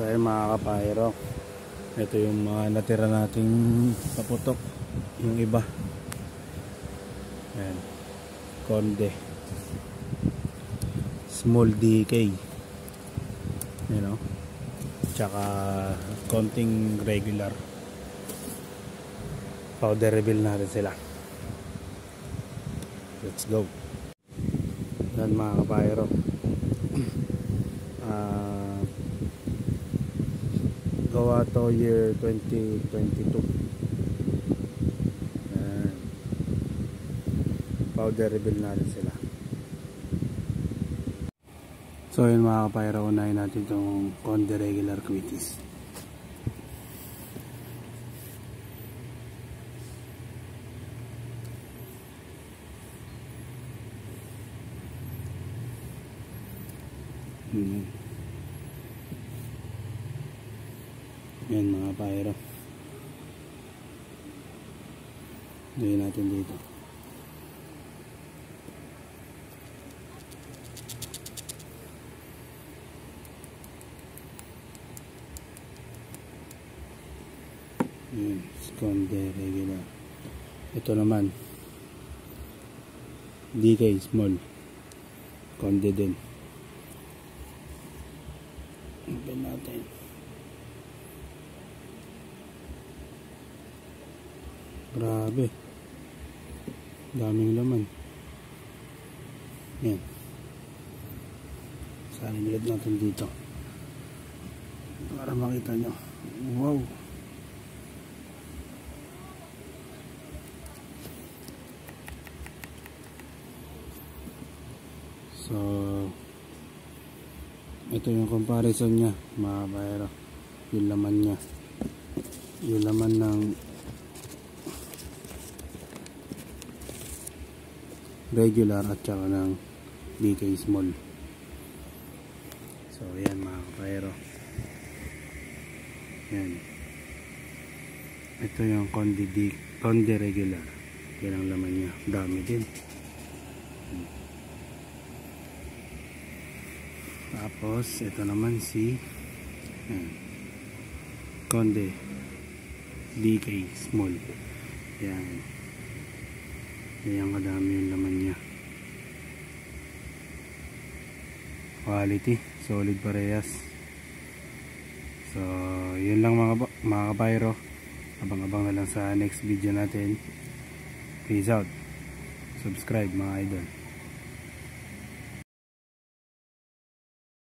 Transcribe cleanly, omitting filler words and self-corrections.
So ayun mga kapayro, ito yung mga natira nating kaputok, yung iba. Ayan, Conde, small DK, you know, tsaka konting regular. Powder reveal natin sila. Let's go. Yan mga kapayro, gawa to year 2022. Ayan, powder reveal natin sila. So yun mga kapayro, unahin natin itong Conde regular Quitis. Yan mga kapayro, lagyan natin dito. Yan, Conde regular. Ito naman DK small, Conde din. Open natin. Grabe, daming laman. Yan, salinigad natin dito para makita nyo. Wow, so ito yung comparison nya mga kapayro, yung laman nya, yung laman ng regular at saka ng DK small. So yan mga kapayro, yan, ito yung Conde regular, yan ang laman nya, dami din. Tapos ito naman si Conde DK small. Yan, yan kadami yung laman nya. Quality, solid parehas. So yun lang mga kapayro, abang-abang na lang sa next video natin. Peace out, subscribe mga idol.